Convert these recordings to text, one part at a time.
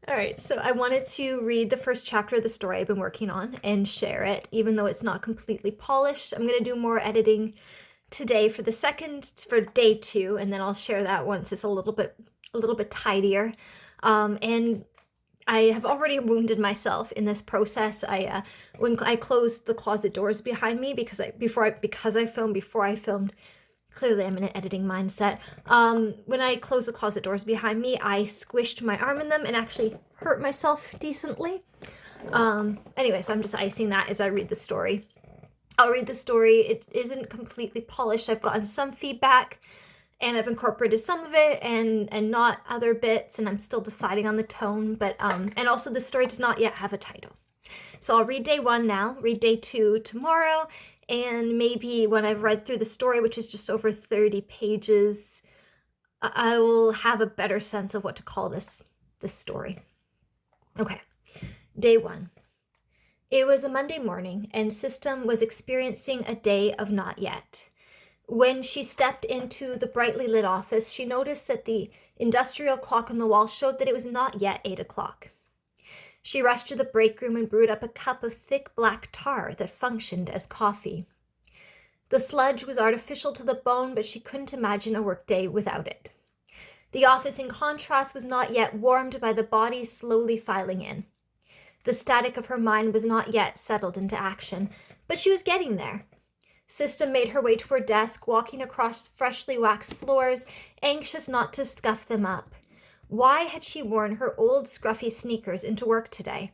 All right, so I wanted to read the first chapter of the story I've been working on and share it, even though it's not completely polished. I'm going to do more editing today for day 2, and then I'll share that once it's a little bit tidier. And I have already wounded myself in this process. When I closed the closet doors behind me because I filmed before I filmed. Clearly, I'm in an editing mindset. When I closed the closet doors behind me, I squished my arm in them and actually hurt myself decently. Anyway, so I'm just icing that as I read the story. I'll read the story. It isn't completely polished. I've gotten some feedback and I've incorporated some of it and not other bits, and I'm still deciding on the tone. But and also the story does not yet have a title. So I'll read day 1 now, read day 2 tomorrow, and maybe when I've read through the story, which is just over 30 pages, I will have a better sense of what to call this story. Okay, day 1. It was a Monday morning, and System was experiencing a day of not yet. When she stepped into the brightly lit office, she noticed that the industrial clock on the wall showed that it was not yet 8 o'clock. She rushed to the break room and brewed up a cup of thick black tar that functioned as coffee. The sludge was artificial to the bone, but she couldn't imagine a workday without it. The office, in contrast, was not yet warmed by the bodies slowly filing in. The static of her mind was not yet settled into action, but she was getting there. System made her way to her desk, walking across freshly waxed floors, anxious not to scuff them up. Why had she worn her old scruffy sneakers into work today?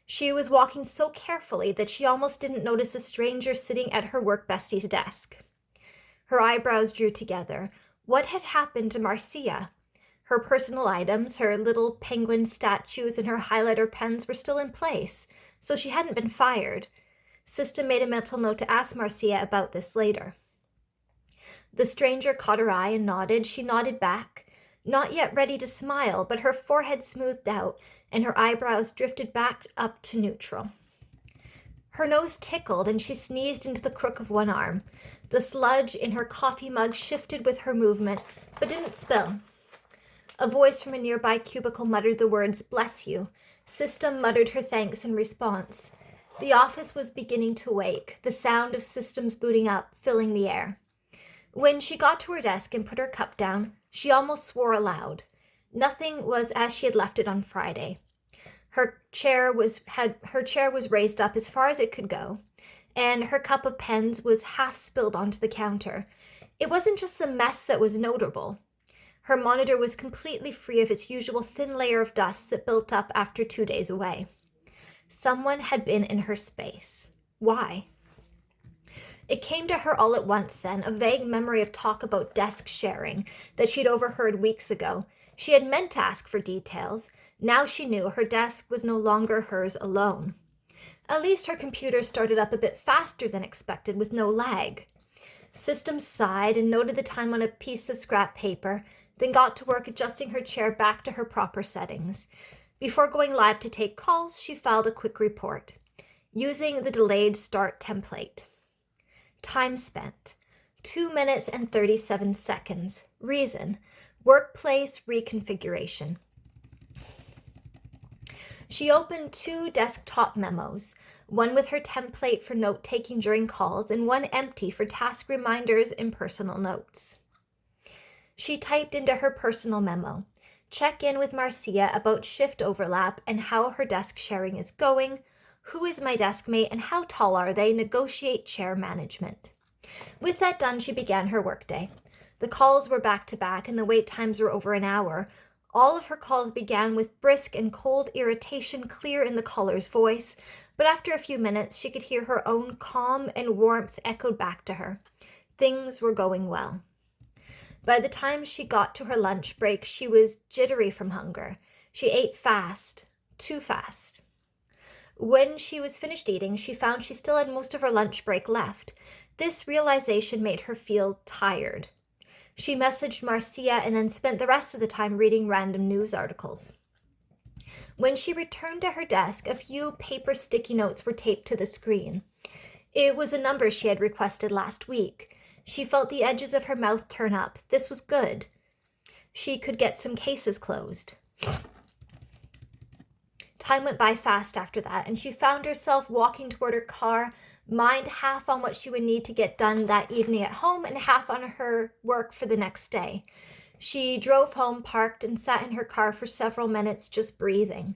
She was walking so carefully that she almost didn't notice a stranger sitting at her work bestie's desk. Her eyebrows drew together. What had happened to Marcia? Her personal items, her little penguin statues and her highlighter pens were still in place, so she hadn't been fired. System made a mental note to ask Marcia about this later. The stranger caught her eye and nodded. She nodded back, not yet ready to smile, but her forehead smoothed out and her eyebrows drifted back up to neutral. Her nose tickled and she sneezed into the crook of one arm. The sludge in her coffee mug shifted with her movement, but didn't spill. A voice from a nearby cubicle muttered the words, "Bless you." System muttered her thanks in response. The office was beginning to wake, the sound of systems booting up, filling the air. When she got to her desk and put her cup down, she almost swore aloud. Nothing was as she had left it on Friday. Her chair was raised up as far as it could go, and her cup of pens was half spilled onto the counter. It wasn't just the mess that was notable. Her monitor was completely free of its usual thin layer of dust that built up after 2 days away. Someone had been in her space. Why? It came to her all at once then, a vague memory of talk about desk sharing that she'd overheard weeks ago. She had meant to ask for details. Now she knew her desk was no longer hers alone. At least her computer started up a bit faster than expected with no lag. System sighed and noted the time on a piece of scrap paper, then got to work adjusting her chair back to her proper settings. Before going live to take calls, she filed a quick report, using the delayed start template. Time spent, 2 minutes and 37 seconds. Reason, workplace reconfiguration. She opened 2 desktop memos, one with her template for note-taking during calls and one empty for task reminders and personal notes. She typed into her personal memo, check in with Marcia about shift overlap and how her desk sharing is going, who is my desk mate and how tall are they, negotiate chair management. With that done, she began her workday. The calls were back-to-back and the wait times were over an hour. All of her calls began with brisk and cold irritation clear in the caller's voice, but after a few minutes she could hear her own calm and warmth echoed back to her. Things were going well. By the time she got to her lunch break, she was jittery from hunger. She ate fast, too fast. When she was finished eating, she found she still had most of her lunch break left. This realization made her feel tired. She messaged Marcia and then spent the rest of the time reading random news articles. When she returned to her desk, a few paper sticky notes were taped to the screen. It was a number she had requested last week. She felt the edges of her mouth turn up. This was good. She could get some cases closed. Time went by fast after that, and she found herself walking toward her car, mind half on what she would need to get done that evening at home and half on her work for the next day. She drove home, parked, and sat in her car for several minutes just breathing.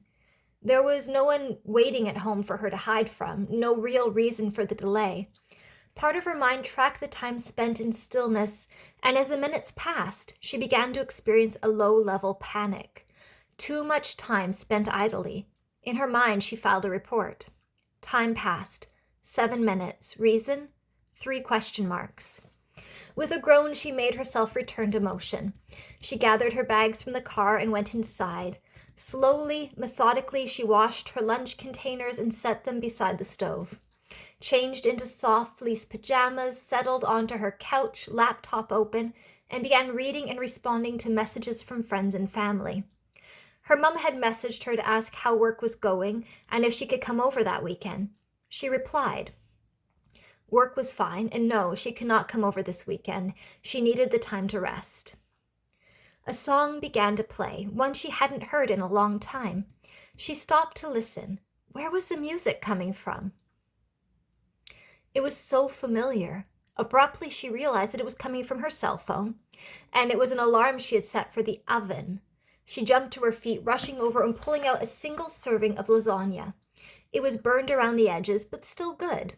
There was no one waiting at home for her to hide from, no real reason for the delay. Part of her mind tracked the time spent in stillness, and as the minutes passed, she began to experience a low-level panic. Too much time spent idly. In her mind, she filed a report. Time passed. 7 minutes. Reason? 3 question marks. With a groan, she made herself return to motion. She gathered her bags from the car and went inside. Slowly, methodically, she washed her lunch containers and set them beside the stove. Changed into soft fleece pajamas, settled onto her couch, laptop open, and began reading and responding to messages from friends and family. Her mom had messaged her to ask how work was going and if she could come over that weekend. She replied. Work was fine, and no, she could not come over this weekend. She needed the time to rest. A song began to play, one she hadn't heard in a long time. She stopped to listen. Where was the music coming from? It was so familiar. Abruptly, she realized that it was coming from her cell phone, and it was an alarm she had set for the oven. She jumped to her feet, rushing over and pulling out a single serving of lasagna. It was burned around the edges, but still good.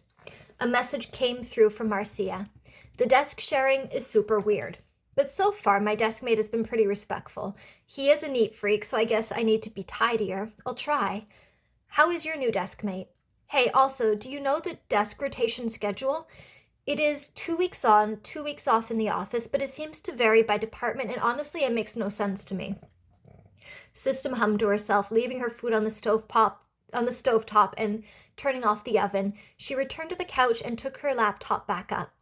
A message came through from Marcia. The desk sharing is super weird. But so far, my desk mate has been pretty respectful. He is a neat freak, so I guess I need to be tidier. I'll try. How is your new desk mate? Hey, also, do you know the desk rotation schedule? It is 2 weeks on, 2 weeks off in the office, but it seems to vary by department, and honestly, it makes no sense to me. System hummed to herself, leaving her food on the stovetop and turning off the oven. She returned to the couch and took her laptop back up.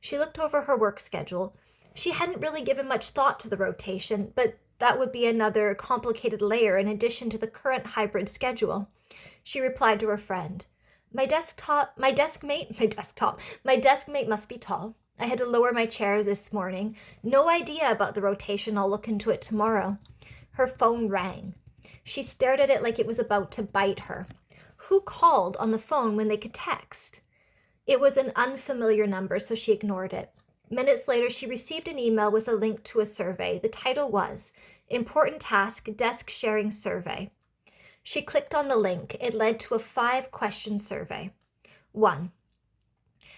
She looked over her work schedule. She hadn't really given much thought to the rotation, but that would be another complicated layer in addition to the current hybrid schedule. She replied to her friend. My desk mate must be tall. I had to lower my chair this morning. No idea about the rotation. I'll look into it tomorrow. Her phone rang. She stared at it like it was about to bite her. Who called on the phone when they could text? It was an unfamiliar number, so she ignored it. Minutes later, she received an email with a link to a survey. The title was Important Task Desk Sharing Survey. She clicked on the link. It led to a 5-question survey. 1.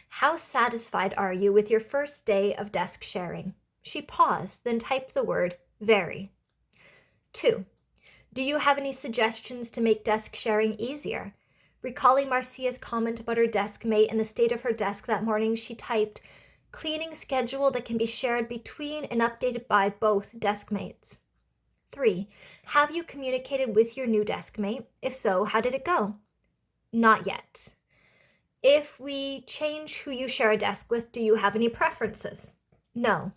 How satisfied are you with your first day of desk sharing? She paused, then typed the word very. 2. Do you have any suggestions to make desk sharing easier? Recalling Marcia's comment about her desk mate and the state of her desk that morning, she typed, cleaning schedule that can be shared between and updated by both desk mates. 3. Have you communicated with your new desk mate? If so, how did it go? Not yet. If we change who you share a desk with, do you have any preferences? No.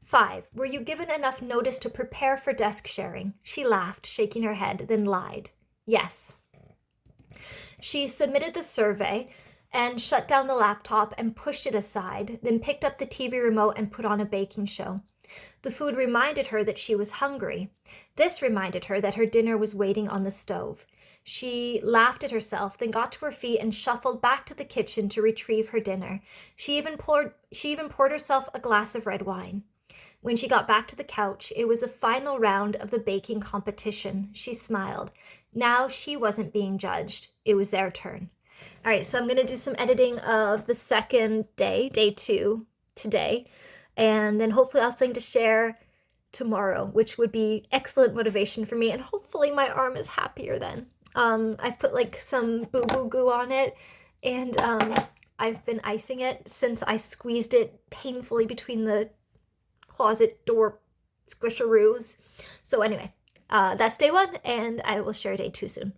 5. Were you given enough notice to prepare for desk sharing? She laughed, shaking her head, then lied. Yes. She submitted the survey and shut down the laptop and pushed it aside, then picked up the TV remote and put on a baking show. The food reminded her that she was hungry. This reminded her that her dinner was waiting on the stove. She laughed at herself, then got to her feet and shuffled back to the kitchen to retrieve her dinner. She even poured herself a glass of red wine. When she got back to the couch, it was the final round of the baking competition. She smiled. Now she wasn't being judged. It was their turn. All right, so I'm going to do some editing of the second day, day 2, today. And then hopefully I'll have something to share tomorrow, which would be excellent motivation for me. And hopefully my arm is happier then. I've put like some boo-boo goo on it. And I've been icing it since I squeezed it painfully between the closet door squisheroos. So anyway, that's day 1, and I will share day 2 soon.